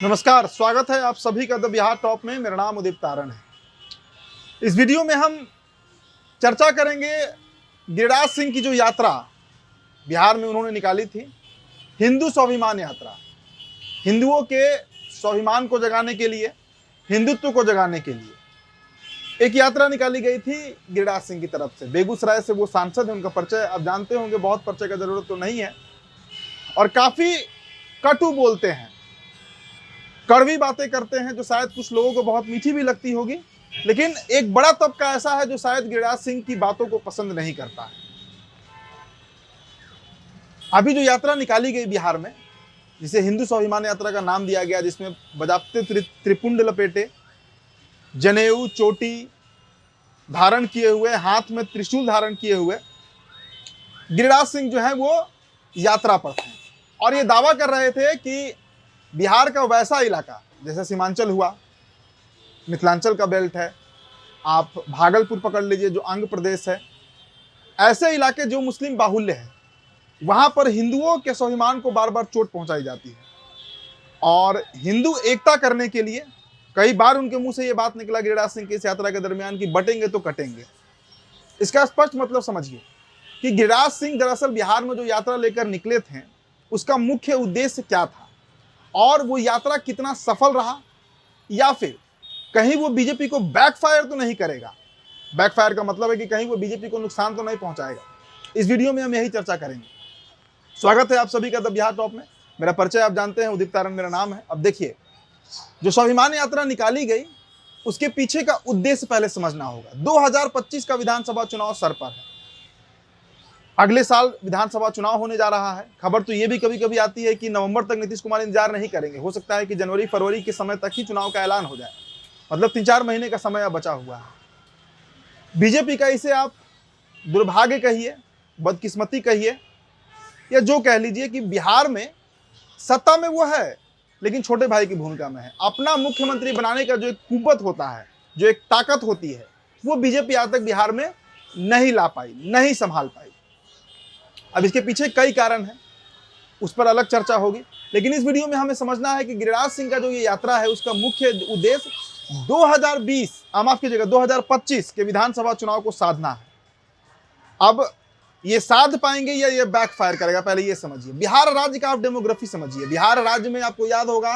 नमस्कार, स्वागत है आप सभी का द बिहार टॉप में। मेरा नाम उदित तारण है। इस वीडियो में हम चर्चा करेंगे गिरिराज सिंह की जो यात्रा बिहार में उन्होंने निकाली थी, हिंदू स्वाभिमान यात्रा। हिंदुओं के स्वाभिमान को जगाने के लिए, हिंदुत्व को जगाने के लिए एक यात्रा निकाली गई थी गिरिराज सिंह की तरफ से। बेगूसराय से वो सांसद हैं, उनका परिचय आप जानते होंगे, बहुत परिचय का जरूरत तो नहीं है। और काफी कटु बोलते हैं, कड़वी बातें करते हैं जो शायद कुछ लोगों को बहुत मीठी भी लगती होगी, लेकिन एक बड़ा तबका ऐसा है जो शायद गिरिराज सिंह की बातों को पसंद नहीं करता है। अभी जो यात्रा निकाली गई बिहार में, जिसे हिंदू स्वाभिमान यात्रा का नाम दिया गया, जिसमें बजाते त्रिपुंड लपेटे, जनेऊ चोटी धारण किए हुए, हाथ में त्रिशूल धारण किए हुए गिरिराज सिंह जो है वो यात्रा पर थे। और ये दावा कर रहे थे कि बिहार का वैसा इलाका, जैसे सीमांचल हुआ, मिथिलांचल का बेल्ट है, आप भागलपुर पकड़ लीजिए जो आंध्र प्रदेश है, ऐसे इलाके जो मुस्लिम बाहुल्य है, वहां पर हिंदुओं के स्वाभिमान को बार बार चोट पहुंचाई जाती है। और हिंदू एकता करने के लिए कई बार उनके मुंह से यह बात निकला गिरिराज सिंह की इस यात्रा के दरमियान कि बटेंगे तो कटेंगे। इसका स्पष्ट मतलब समझिए कि गिरिराज सिंह दरअसल बिहार में जो यात्रा लेकर निकले थे, उसका मुख्य उद्देश्य क्या था और वो यात्रा कितना सफल रहा, या फिर कहीं वो बीजेपी को बैकफायर तो नहीं करेगा। बैकफायर का मतलब है कि कहीं वो बीजेपी को नुकसान तो नहीं पहुंचाएगा। इस वीडियो में हम यही चर्चा करेंगे। स्वागत है आप सभी का द बिहार टॉप में। मेरा परिचय आप जानते हैं, उदित तारण मेरा नाम है। अब देखिए, जो स्वाभिमान यात्रा निकाली गई उसके पीछे का उद्देश्य पहले समझना होगा। 2025 का विधानसभा चुनाव सर पर है। अगले साल विधानसभा चुनाव होने जा रहा है। खबर तो ये भी कभी कभी आती है कि नवंबर तक नीतीश कुमार इंतजार नहीं करेंगे, हो सकता है कि जनवरी फरवरी के समय तक ही चुनाव का ऐलान हो जाए। मतलब 3-4 महीने का समय अब बचा हुआ है। बीजेपी का इसे आप दुर्भाग्य कहिए, बदकिस्मती कहिए, या जो कह लीजिए कि बिहार में सत्ता में वो है लेकिन छोटे भाई की भूमिका में है। अपना मुख्यमंत्री बनाने का जो एक कुव्वत होता है, जो एक ताकत होती है, वो बीजेपी आज तक बिहार में नहीं ला पाई, नहीं संभाल पाई। अब इसके पीछे कई कारण हैं, उस पर अलग चर्चा होगी, लेकिन इस वीडियो में हमें समझना है कि गिरिराज सिंह का जो ये यात्रा है उसका मुख्य उद्देश्य 2025 के विधानसभा चुनाव को साधना है। अब ये साध पाएंगे या ये बैकफायर करेगा, पहले ये समझिए। बिहार राज्य का आप डेमोग्राफी समझिए। बिहार राज्य में आपको याद होगा,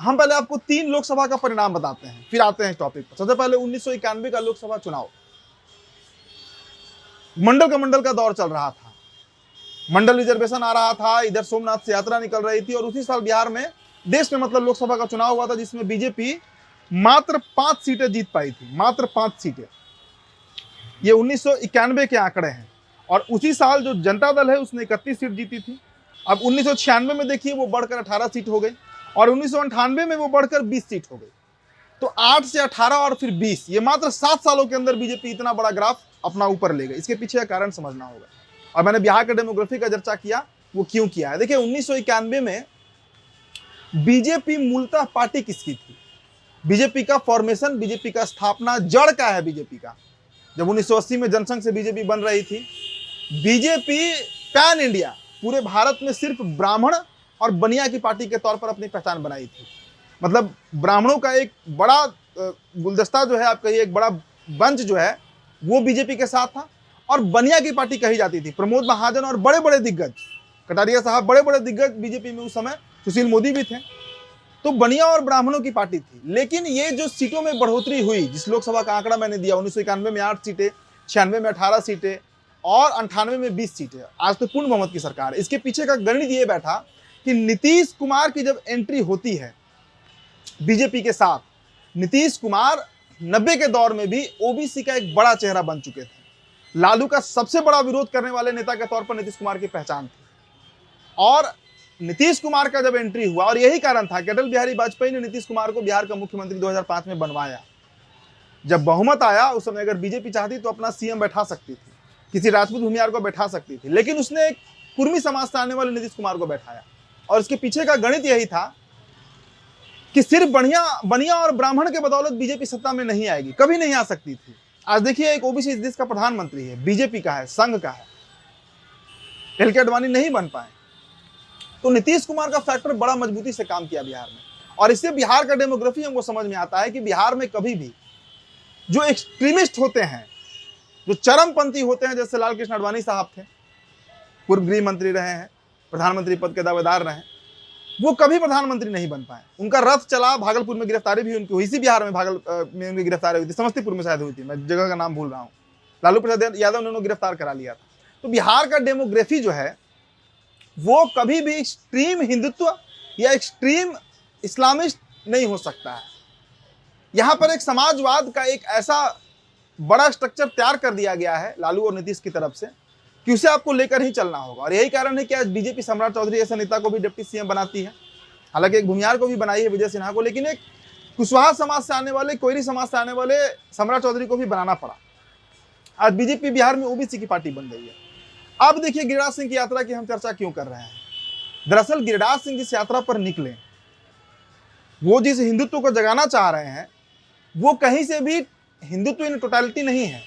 हम पहले आपको 3 लोकसभा का परिणाम बताते हैं, फिर आते हैं इस टॉपिक पर। सबसे पहले 1991 का लोकसभा चुनाव, मंडल का दौर चल रहा था, मंडल रिजर्वेशन आ रहा था, इधर सोमनाथ से यात्रा निकल रही थी। और उसी साल बिहार में, देश में मतलब, लोकसभा का चुनाव हुआ था जिसमें बीजेपी मात्र 5 सीटें जीत पाई थी, मात्र 5 सीटें। ये 1991 के आंकड़े हैं। और उसी साल जो जनता दल है उसने 31 सीट जीती थी। अब 1996 में देखिए वो बढ़कर 18 सीट हो गई, और 1998 में वो बढ़कर 20 सीट हो गई। तो 8 से 18 और फिर 20, ये मात्र 7 सालों के अंदर बीजेपी इतना बड़ा ग्राफ अपना ऊपर ले गई। इसके पीछे का कारण समझना होगा। और मैंने बिहार के डेमोग्राफी का चर्चा किया, वो क्यों किया है। देखिए, 1991 में बीजेपी मूलतः पार्टी किसकी थी? बीजेपी का फॉर्मेशन, बीजेपी का स्थापना, जड़ क्या है बीजेपी का? जब 1980 में जनसंघ से बीजेपी बन रही थी, बीजेपी पैन इंडिया, पूरे भारत में सिर्फ ब्राह्मण और बनिया की पार्टी के तौर पर अपनी पहचान बनाई थी। मतलब ब्राह्मणों का एक बड़ा गुलदस्ता जो है, आप कहिए एक बड़ा बंच जो है, वो बीजेपी के साथ था। और बनिया की पार्टी कही जाती थी। प्रमोद महाजन और बड़े बड़े दिग्गज, कटारिया साहब, बड़े बड़े दिग्गज बीजेपी में उस समय, सुशील मोदी भी थे। तो बनिया और ब्राह्मणों की पार्टी थी। लेकिन ये जो सीटों में बढ़ोतरी हुई, जिस लोकसभा का आंकड़ा मैंने दिया, 1991 में 8 सीटें, 96 में 18 सीटें और 98 में 20 सीटें, आज तो पूर्ण बहुमत की सरकार। इसके पीछे का गणित ये बैठा कि नीतीश कुमार की जब एंट्री होती है बीजेपी के साथ, नीतीश कुमार 90 के दौर में भी ओबीसी का एक बड़ा चेहरा बन चुके थे। लालू का सबसे बड़ा विरोध करने वाले नेता के तौर पर नीतीश कुमार की पहचान थी। और नीतीश कुमार का जब एंट्री हुआ, और यही कारण था कि अटल बिहारी वाजपेयी ने नीतीश कुमार को बिहार का मुख्यमंत्री 2005 में बनवाया। जब बहुमत आया उस समय, अगर बीजेपी चाहती तो अपना सीएम बैठा सकती थी, किसी राजपूत भूमिहार को बैठा सकती थी, लेकिन उसने एक कुर्मी समाज से आने वाले नीतीश कुमार को बैठाया। और इसके पीछे का गणित यही था कि सिर्फ बनिया और ब्राह्मण के बदौलत बीजेपी सत्ता में नहीं आएगी, कभी नहीं आ सकती थी। आज देखिए, एक ओबीसी देश का प्रधानमंत्री है, बीजेपी का है, संघ का है। एल के अडवाणी नहीं बन पाए। तो नीतीश कुमार का फैक्टर बड़ा मजबूती से काम किया बिहार में, और इससे बिहार का डेमोग्राफी हमको समझ में आता है कि बिहार में कभी भी जो एक्सट्रीमिस्ट होते हैं, जो चरमपंथी होते हैं, जैसे लाल कृष्ण आडवाणी साहब थे, पूर्व गृह मंत्री रहे हैं, प्रधानमंत्री पद के दावेदार रहे, वो कभी प्रधानमंत्री नहीं बन पाए। उनका रथ चला, भागलपुर में गिरफ्तारी भी उनकी हुई थी, बिहार में में उनकी गिरफ्तारी हुई थी, समस्तीपुर में शायद हुई थी, मैं जगह का नाम भूल रहा हूँ, लालू प्रसाद यादव ने उन्होंने गिरफ्तार करा लिया था। तो बिहार का डेमोग्राफी जो है वो कभी भी एक्सट्रीम हिंदुत्व या एक्सट्रीम इस्लामिस्ट नहीं हो सकता है। यहां पर एक समाजवाद का एक ऐसा बड़ा स्ट्रक्चर तैयार कर दिया गया है लालू और नीतीश की तरफ से कि उसे आपको लेकर ही चलना होगा, और यही कारण है कि आज बीजेपी सम्राट चौधरी ऐसे नेता को भी डिप्टी सीएम बनाती है। हालांकि एक भूमिहार को भी बनाई है, विजय सिन्हा को, लेकिन एक कुशवाहा समाज से आने वाले, कोयरी समाज से आने वाले सम्राट चौधरी को भी बनाना पड़ा। आज बीजेपी बिहार में ओबीसी की पार्टी बन गई है। अब देखिए गिरिराज सिंह की यात्रा की हम चर्चा क्यों कर रहे हैं। दरअसल गिरिराज सिंह जिस यात्रा पर निकले, वो जिस हिंदुत्व को जगाना चाह रहे हैं, वो कहीं से भी हिंदुत्व इन टोटलिटी नहीं है।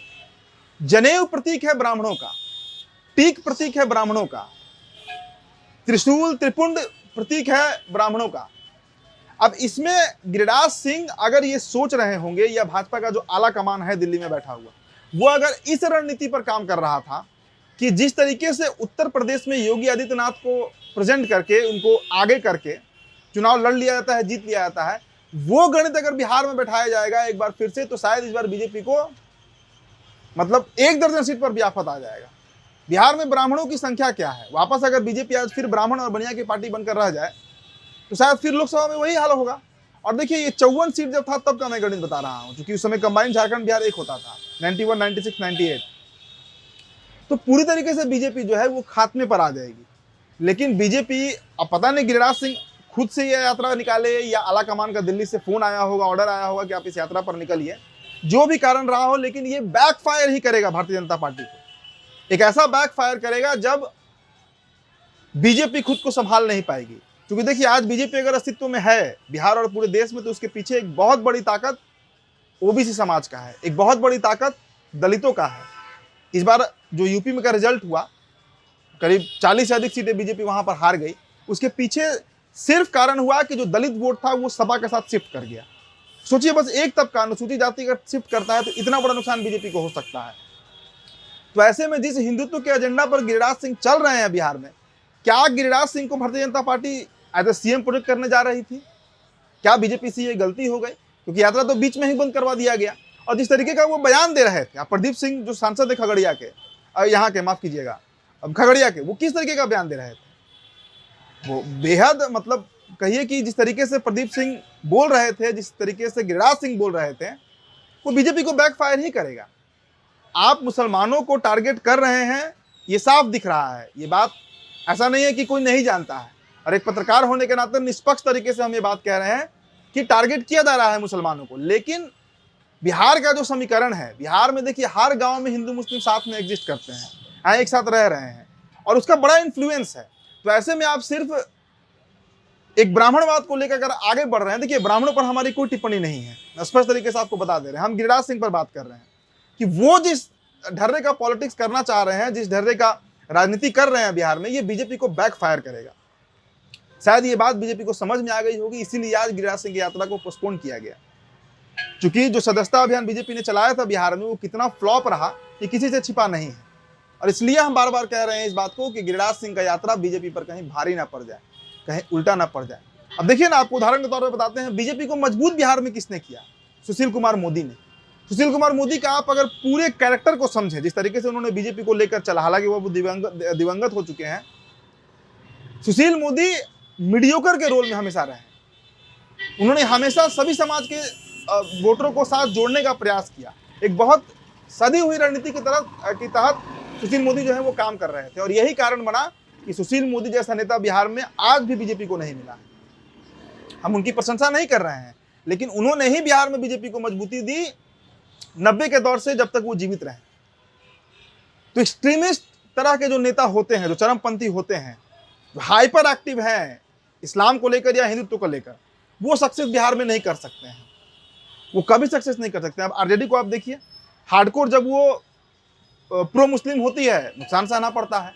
जनेऊ प्रतीक है ब्राह्मणों का, टीक प्रतीक है ब्राह्मणों का, त्रिशूल त्रिपुंड प्रतीक है ब्राह्मणों का। अब इसमें गिरिराज सिंह अगर ये सोच रहे होंगे, या भाजपा का जो आला कमान है दिल्ली में बैठा हुआ, वो अगर इस रणनीति पर काम कर रहा था कि जिस तरीके से उत्तर प्रदेश में योगी आदित्यनाथ को प्रेजेंट करके, उनको आगे करके चुनाव लड़ लिया जाता है, जीत लिया जाता है, वो गणित अगर बिहार में बैठाया जाएगा एक बार फिर से, तो शायद इस बार बीजेपी को मतलब 1 दर्जन सीट पर भी आफत आ जाएगा। बिहार में ब्राह्मणों की संख्या क्या है, वापस अगर बीजेपी आज फिर ब्राह्मण और बनिया की पार्टी बनकर रह जाए तो शायद फिर लोकसभा में वही हाल होगा। और देखिए ये 54 सीट जब था तब का मैं गणित बता रहा हूं, क्योंकि उस समय कंबाइंड झारखंड बिहार एक होता था, 91, 96, 98। तो पूरी तरीके से बीजेपी जो है वो खात्मे पर आ जाएगी। लेकिन बीजेपी, अब पता नहीं गिरिराज सिंह खुद से यह यात्रा निकाले या आला कमान का दिल्ली से फोन आया होगा, ऑर्डर आया होगा कि आप इस यात्रा पर निकलिए, जो भी कारण रहा हो, लेकिन ये बैकफायर ही करेगा भारतीय जनता पार्टी को। एक ऐसा बैकफायर करेगा जब बीजेपी खुद को संभाल नहीं पाएगी। क्योंकि देखिए आज बीजेपी अगर अस्तित्व में है बिहार और पूरे देश में, तो उसके पीछे एक बहुत बड़ी ताकत ओबीसी समाज का है, एक बहुत बड़ी ताकत दलितों का है। इस बार जो यूपी में का रिजल्ट हुआ, करीब 40 से अधिक सीटें बीजेपी वहां पर हार गई, उसके पीछे सिर्फ कारण हुआ कि जो दलित वोट था वो सपा के साथ शिफ्ट कर गया। सोचिए बस एक तबका अनुसूचित जाति अगर शिफ्ट करता है तो इतना बड़ा नुकसान बीजेपी को हो सकता है। तो ऐसे में जिस हिंदुत्व के एजेंडा पर गिरिराज सिंह चल रहे हैं बिहार में, क्या गिरिराज सिंह को Bharatiya Janata Party as a CM project करने जा रही थी? क्या बीजेपी से ये गलती हो गई? क्योंकि यात्रा तो बीच में ही बंद करवा दिया गया। और जिस तरीके का वो बयान दे रहे थे, आप प्रदीप सिंह जो सांसद है खगड़िया के, यहाँ के, माफ कीजिएगा, अब खगड़िया के, वो किस तरीके का बयान दे रहे थे? वो बेहद मतलब कहिए कि जिस तरीके से प्रदीप सिंह बोल रहे थे, जिस तरीके से गिरिराज सिंह बोल रहे थे, वो बीजेपी को बैकफायर ही करेगा। आप मुसलमानों को टारगेट कर रहे हैं, ये साफ दिख रहा है। ये बात ऐसा नहीं है कि कोई नहीं जानता है, और एक पत्रकार होने के नाते निष्पक्ष तरीके से हम ये बात कह रहे हैं कि टारगेट किया जा रहा है मुसलमानों को। लेकिन बिहार का जो समीकरण है, बिहार में देखिए हर गांव में हिंदू मुस्लिम साथ में एग्जिस्ट करते हैं, एक साथ रह रहे हैं, और उसका बड़ा इन्फ्लुएंस है। तो ऐसे में आप सिर्फ एक ब्राह्मणवाद को लेकर अगर आगे बढ़ रहे हैं, देखिए ब्राह्मणों पर हमारी कोई टिप्पणी नहीं है, स्पष्ट तरीके से आपको बता दे रहे हैं। हम गिरिराज सिंह पर बात कर रहे हैं कि वो जिस ढर्रे का पॉलिटिक्स करना चाह रहे हैं, जिस ढर्रे का राजनीति कर रहे हैं बिहार में, ये बीजेपी को बैकफायर करेगा। शायद ये बात बीजेपी को समझ में आ गई होगी, इसीलिए आज गिरिराज सिंह की यात्रा को पोस्टपोन किया गया। क्योंकि जो सदस्यता अभियान बीजेपी ने चलाया था बिहार में, वो कितना फ्लॉप रहा ये किसी से छिपा नहीं है। और इसलिए हम बार बार कह रहे हैं इस बात को कि गिरिराज सिंह का यात्रा बीजेपी पर कहीं भारी ना पड़ जाए, कहीं उल्टा ना पड़ जाए। अब देखिए ना, आपको उदाहरण के तौर पर बताते हैं, बीजेपी को मजबूत बिहार में किसने किया? सुशील कुमार मोदी ने। सुशील कुमार मोदी का आप अगर पूरे कैरेक्टर को समझें, जिस तरीके से उन्होंने बीजेपी को लेकर चला, हालांकि वो दिवंगत हो चुके हैं, सुशील मोदी मीडियोकर के रोल में हमेशा रहे। उन्होंने हमेशा सभी समाज के वोटरों को साथ जोड़ने का प्रयास किया। एक बहुत सदी हुई रणनीति के तहत सुशील मोदी जो है वो काम कर रहे थे, और यही कारण बना कि सुशील मोदी जैसा नेता बिहार में आज भी बीजेपी को नहीं मिला है। हम उनकी प्रशंसा नहीं कर रहे हैं, लेकिन उन्होंने ही बिहार में बीजेपी को मजबूती दी 90 के दौर से, जब तक वो जीवित रहे। तो एक्सट्रीमिस्ट तरह के जो नेता होते हैं, जो चरमपंथी होते हैं, जो हाइपर एक्टिव हैं इस्लाम को लेकर या हिंदुत्व को लेकर, वो सक्सेस बिहार में नहीं कर सकते हैं, वो कभी सक्सेस नहीं कर सकते हैं। अब आरजेडी को आप देखिए, हार्डकोर जब वो प्रो मुस्लिम होती है, नुकसान सहना पड़ता है।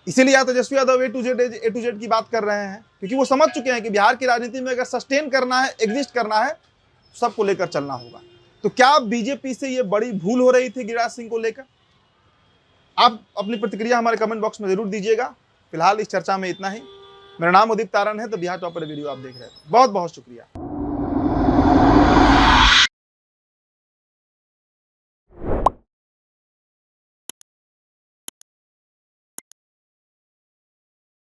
इसीलिए तेजस्वी यादव ए टू जेड की बात कर रहे हैं, क्योंकि वो समझ चुके हैं कि बिहार की राजनीति में अगर सस्टेन करना है, एग्जिस्ट करना है, सबको लेकर चलना होगा। तो क्या बीजेपी से ये बड़ी भूल हो रही थी गिरिराज सिंह को लेकर? आप अपनी प्रतिक्रिया हमारे कमेंट बॉक्स में जरूर दीजिएगा। फिलहाल इस चर्चा में इतना ही। मेरा नाम उदित तारन है, तो बिहार टॉपर वीडियो आप देख रहे थे। बहुत बहुत शुक्रिया।